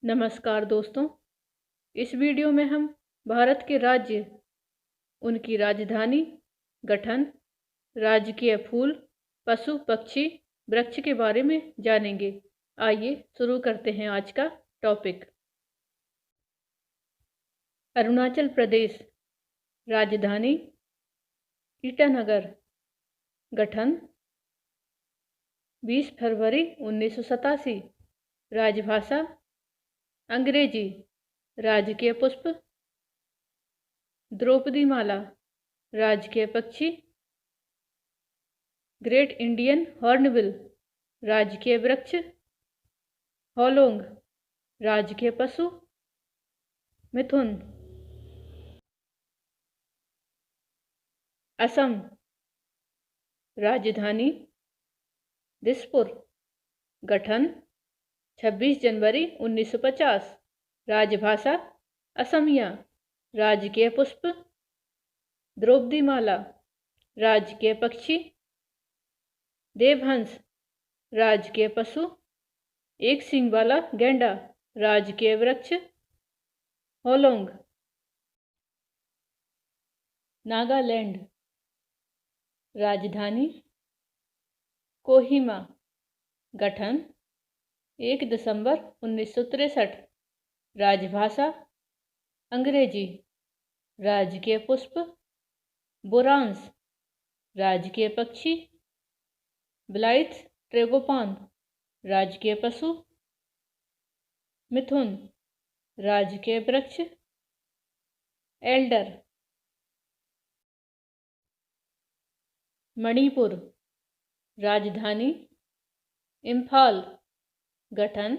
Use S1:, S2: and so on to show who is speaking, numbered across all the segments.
S1: नमस्कार दोस्तों। इस वीडियो में हम भारत के राज्य, उनकी राजधानी, गठन, राजकीय फूल, पशु पक्षी, वृक्ष के बारे में जानेंगे। आइए शुरू करते हैं आज का टॉपिक। अरुणाचल प्रदेश। राजधानी ईटानगर। गठन 20 फरवरी 1987। राजभाषा अंग्रेजी। राजकीय पुष्प द्रौपदी माला। राजकीय पक्षी ग्रेट इंडियन हॉर्नबिल। राजकीय वृक्ष होलोंग। राजकीय पशु मिथुन। असम। राजधानी दिसपुर। गठन 26 जनवरी 1950। राजभाषा असमिया। राजकीय पुष्प द्रौपदी माला। राजकीय पक्षी देवहंस। राजकीय पशु एक सींग वाला गैंडा। राजकीय वृक्ष होलोंग। नागालैंड। राजधानी कोहिमा। गठन 1 दिसंबर 1963। राजभाषा अंग्रेजी। राजकीय पुष्प बोरांस। राजकीय पक्षी ब्लाइथ ट्रेगोपान। राजकीय पशु मिथुन। राजकीय वृक्ष एल्डर। मणिपुर। राजधानी इम्फाल। गठन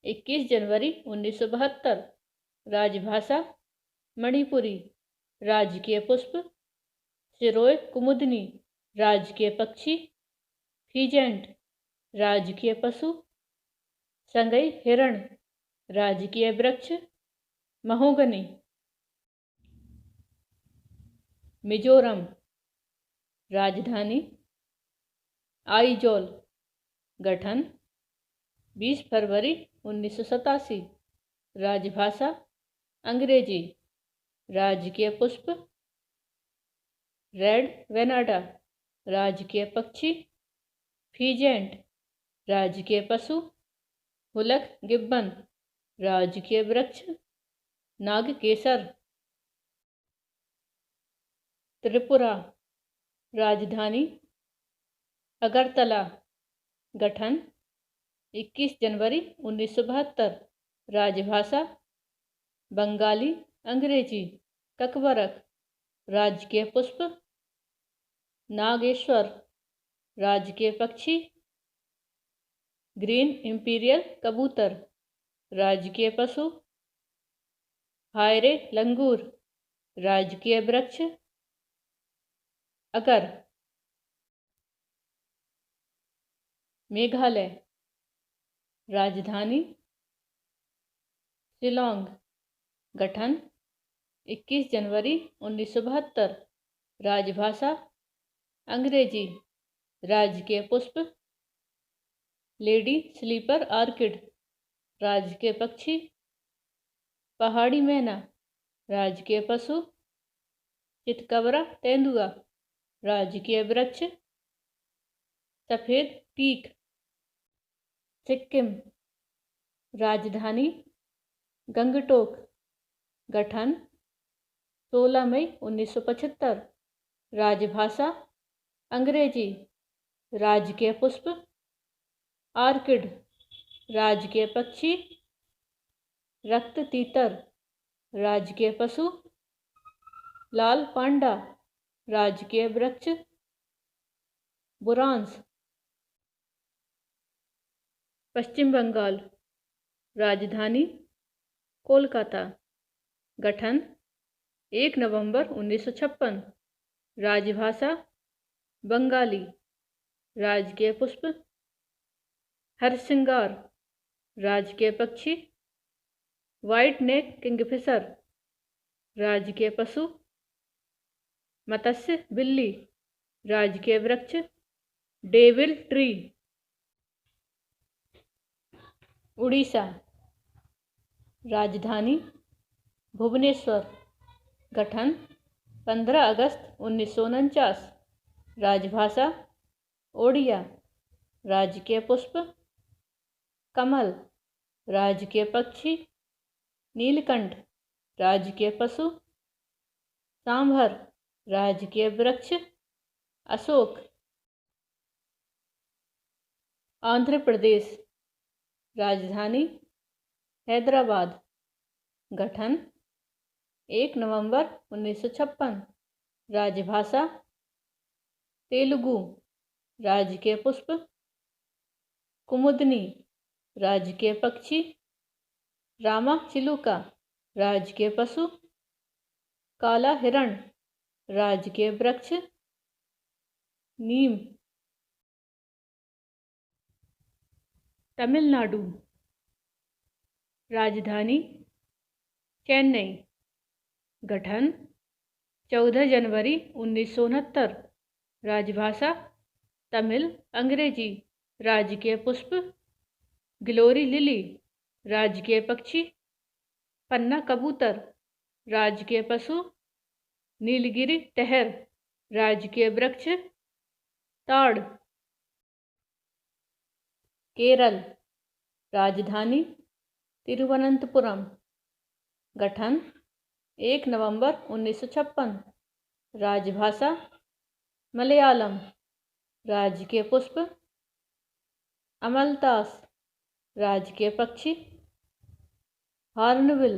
S1: 21 जनवरी 1972। राजभाषा मणिपुरी। राजकीय पुष्प सिरोय कुमुदनी। राजकीय पक्षी फीजेंट। राजकीय पशु संगई हिरण। राजकीय वृक्ष महोगनी। मिजोरम। राजधानी आइजोल। गठन 20 फरवरी 1987। राजभाषा अंग्रेजी। राजकीय पुष्प रेड वेनाडा। राजकीय पक्षी फीजेंट। राजकीय पशु हुलक गिब्बन। राजकीय वृक्ष नागकेसर। त्रिपुरा। राजधानी अगरतला। गठन 21 जनवरी 1972। राजभाषा बंगाली अंग्रेजी। ककबरक। राजकीय पुष्प नागेश्वर। राजकीय पक्षी ग्रीन इंपीरियल कबूतर। राजकीय पशु हायरे लंगूर। राजकीय वृक्ष अगर। मेघालय। राजधानी शिलोंग। गठन 21 जनवरी 1972। राजभाषा अंग्रेजी। राजकीय पुष्प लेडी स्लीपर आर्किड। राजकीय पक्षी पहाड़ी मैना। राजकीय पशु चितकबरा तेंदुआ। राजकीय वृक्ष सफेद टीक। सिक्किम। राजधानी गंगटोक। गठन 16 मई 1975। राजभाषा अंग्रेजी। राजकीय पुष्प आर्किड। राजकीय पक्षी रक्त तीतर। राजकीय पशु लाल पांडा। राजकीय वृक्ष बुरांस। पश्चिम बंगाल। राजधानी कोलकाता। गठन 1 नवंबर 1956। राजभाषा बंगाली। राजकीय पुष्प हरसिंगार। राजकीय पक्षी वाइट नेक किंगफिशर। राजकीय पशु मत्स्य बिल्ली। राजकीय वृक्ष डेविल ट्री। उड़ीसा। राजधानी भुवनेश्वर। गठन 15 अगस्त 1949। राजभाषा ओडिया। राजकीय पुष्प कमल। राजकीय पक्षी नीलकंठ। राजकीय पशु सांभर। राजकीय वृक्ष अशोक। आंध्र प्रदेश। राजधानी हैदराबाद। गठन 1 नवंबर 1956। राजभाषा तेलुगु। राजकीय पुष्प कुमुदनी। राजकीय पक्षी रामाचिलुका। राजकीय पशु काला हिरण। राजकीय वृक्ष नीम। तमिलनाडु। राजधानी चेन्नई। गठन 14 जनवरी 1969। राजभाषा तमिल अंग्रेजी। राजकीय पुष्प ग्लोरी लिली। राजकीय पक्षी पन्ना कबूतर। राजकीय पशु नीलगिरी टहर। राजकीय वृक्ष ताड़। केरल। राजधानी तिरुवनंतपुरम। गठन 1 नवंबर 1956। राजभाषा मलयालम। राजकीय पुष्प अमलतास। राजकीय पक्षी हॉर्नबिल।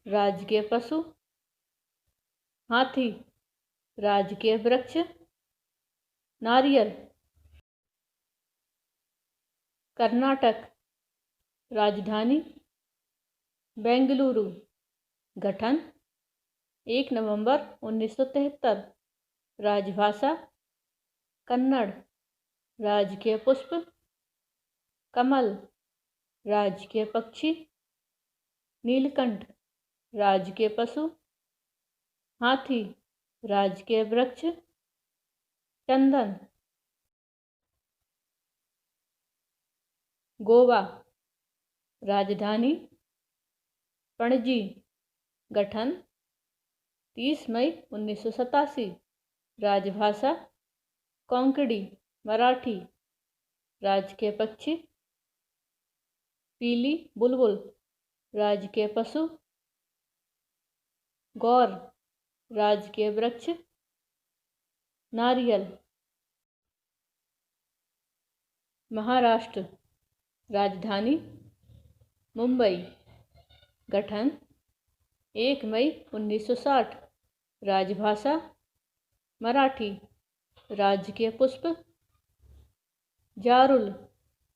S1: राजकीय पशु हाथी। राजकीय वृक्ष नारियल। कर्नाटक। राजधानी बेंगलुरु। गठन 1 नवंबर 1973। राजभाषा कन्नड़। राजकीय पुष्प कमल। राजकीय पक्षी नीलकंठ। राजकीय पशु हाथी। राजकीय वृक्ष चंदन। गोवा। राजधानी पणजी। गठन 30 मई 1987। राजभाषा कोंकणी मराठी। राजकीय पक्षी पीली बुलबुल। राजकीय पशु गौर। राजकीय वृक्ष नारियल। महाराष्ट्र। राजधानी मुंबई। गठन 1 मई 1960। राजभाषा मराठी। राजकीय पुष्प जारुल।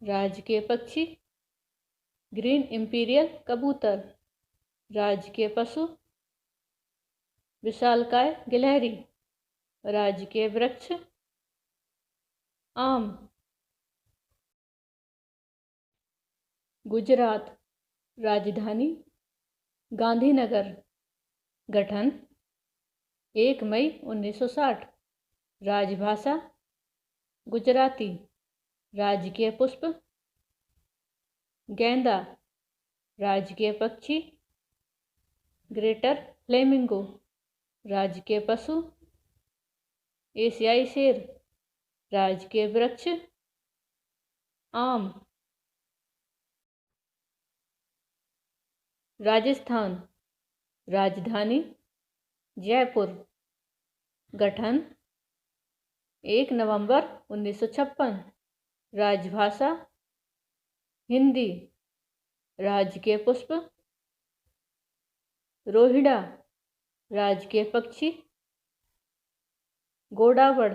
S1: राजकीय पक्षी ग्रीन इंपीरियल कबूतर। राजकीय पशु विशालकाय गिलहरी। राजकीय वृक्ष आम। गुजरात। राजधानी गांधीनगर। गठन 1 मई 1960। राजभाषा गुजराती। राजकीय पुष्प गेंदा। राजकीय पक्षी ग्रेटर फ्लेमिंगो। राजकीय पशु एशियाई शेर। राजकीय वृक्ष आम। राजस्थान। राजधानी जयपुर। गठन 1 नवंबर 1956। राजभाषा हिंदी। राजकीय पुष्प रोहिड़ा। राजकीय पक्षी गोडावड़।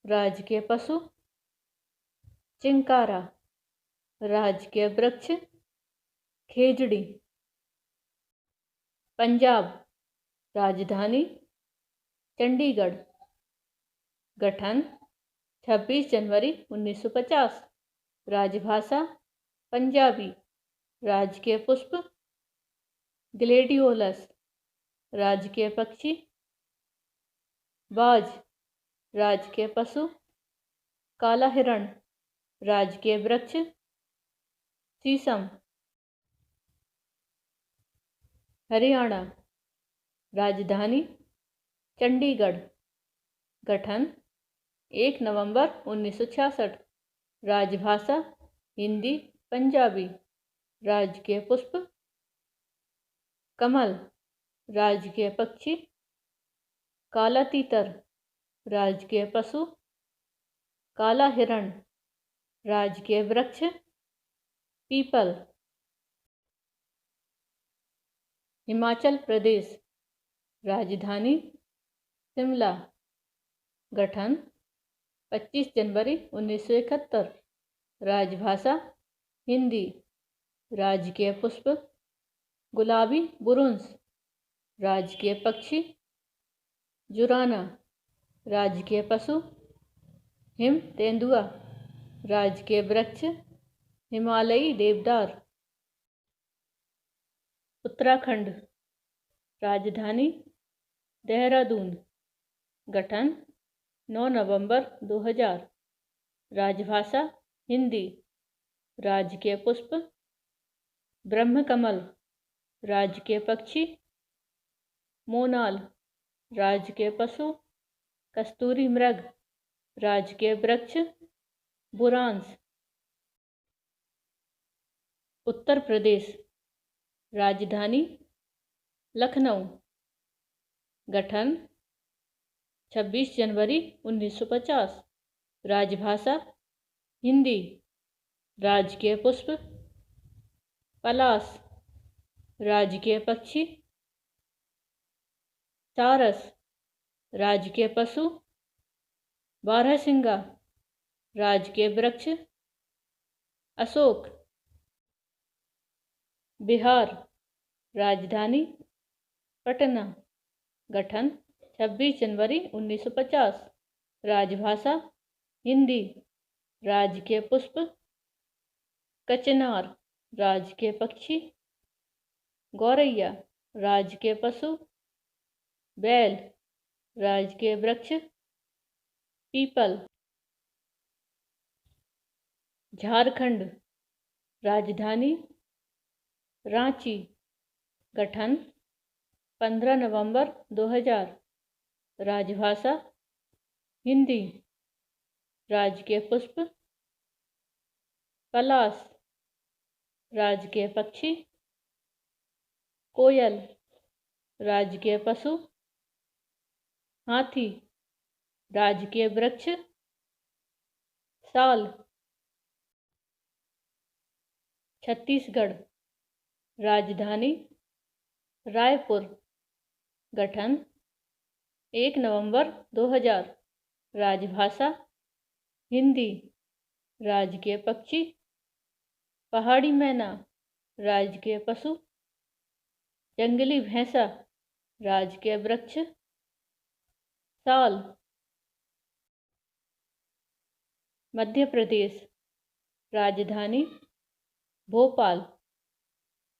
S1: राजकीय पशु चिंकारा। राजकीय वृक्ष खेजड़ी। पंजाब। राजधानी चंडीगढ़। गठन 26 जनवरी 1950। राजभाषा पंजाबी। राजकीय पुष्प ग्लेडियोलस। राजकीय पक्षी बाज। राजकीय पशु काला हिरण। राजकीय वृक्ष शीशम। हरियाणा। राजधानी चंडीगढ़। गठन 1 नवंबर 1966। राजभाषा हिंदी पंजाबी। राजकीय पुष्प कमल। राजकीय पक्षी काला तीतर। राजकीय पशु काला हिरण। राजकीय वृक्ष पीपल। हिमाचल प्रदेश। राजधानी शिमला। गठन 25 जनवरी 1971। राजभाषा हिंदी। राजकीय पुष्प गुलाबी बुरुंश। राजकीय पक्षी जुराना। राजकीय पशु हिम तेंदुआ। राजकीय वृक्ष हिमालयी देवदार। उत्तराखंड। राजधानी देहरादून। गठन 9 नवंबर 2000। राजभाषा हिंदी। राजकीय पुष्प ब्रह्मकमल। राजकीय पक्षी मोनाल। राजकीय पशु कस्तूरी मृग। राजकीय वृक्ष बुरांस। उत्तर प्रदेश। राजधानी लखनऊ। गठन 26 जनवरी 1950। राजभाषा हिंदी। राजकीय पुष्प पलास। राजकीय पक्षी सारस। राजकीय पशु बारहसिंगा। राजकीय वृक्ष अशोक। बिहार। राजधानी पटना। गठन 26 जनवरी 1950। राजभाषा हिंदी। राजकीय पुष्प कचनार। राजकीय पक्षी गौरैया। राजकीय पशु बैल। राजकीय वृक्ष पीपल। झारखंड। राजधानी रांची। गठन 15 नवंबर 2000। राजभाषा हिंदी। राजकीय पुष्प पलास। राजकीय पक्षी कोयल। राजकीय पशु हाथी। राजकीय वृक्ष साल। छत्तीसगढ़। राजधानी रायपुर। गठन 1 नवंबर 2000। राजभाषा हिंदी। राजकीय पक्षी पहाड़ी मैना। राजकीय पशु जंगली भैंसा। राजकीय वृक्ष साल। मध्य प्रदेश। राजधानी भोपाल।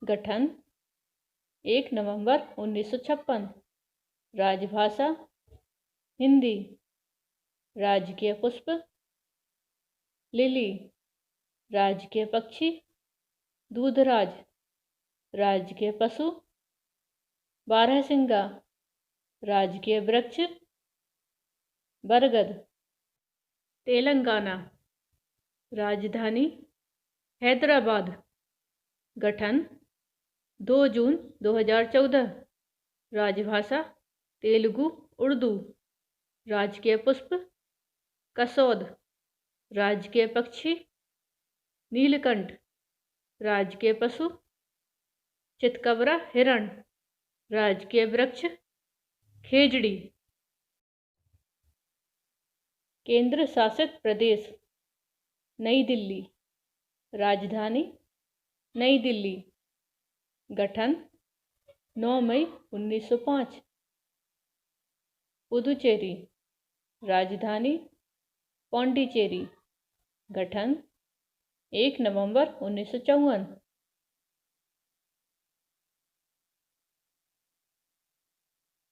S1: गठन 1 नवंबर 1956। राजभाषा हिंदी। राजकीय पुष्प लिली। राजकीय पक्षी दूधराज। राजकीय पशु बारहसिंगा। राजकीय वृक्ष बरगद। तेलंगाना। राजधानी हैदराबाद। गठन 2 जून 2014। राजभाषा तेलुगु उर्दू। राजकीय पुष्प कसौद। राजकीय पक्षी नीलकंठ। राजकीय पशु चितकबरा हिरण। राजकीय वृक्ष खेजड़ी। केंद्र शासित प्रदेश नई दिल्ली। राजधानी नई दिल्ली। गठन 9 मई 1905। पुदुचेरी। राजधानी पौंडीचेरी। गठन 1 नवंबर 1954।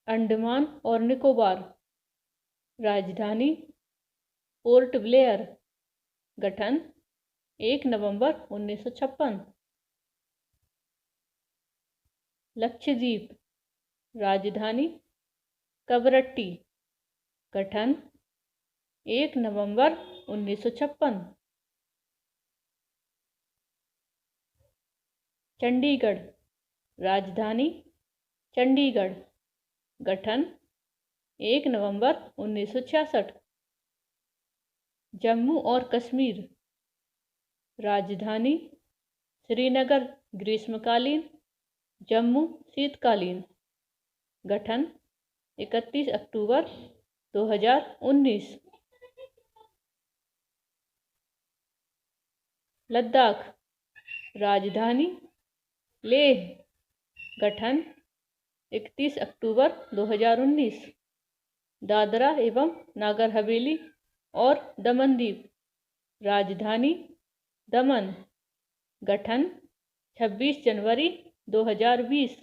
S1: अंडमान और निकोबार। राजधानी पोर्ट ब्लेयर। गठन 1 नवंबर 1956। लक्षद्वीप, राजधानी कवरट्टी, गठन 1 नवंबर 1956। चंडीगढ़, राजधानी चंडीगढ़, गठन 1 नवंबर 1966। जम्मू और कश्मीर, राजधानी श्रीनगर ग्रीष्मकालीन, जम्मू शीतकालीन, गठन 31 अक्टूबर 2019। लद्दाख, राजधानी लेह, गठन 31 अक्टूबर 2019। दादरा एवं नागर हवेली और दमन दीव, राजधानी दमन, गठन 26 जनवरी 2020।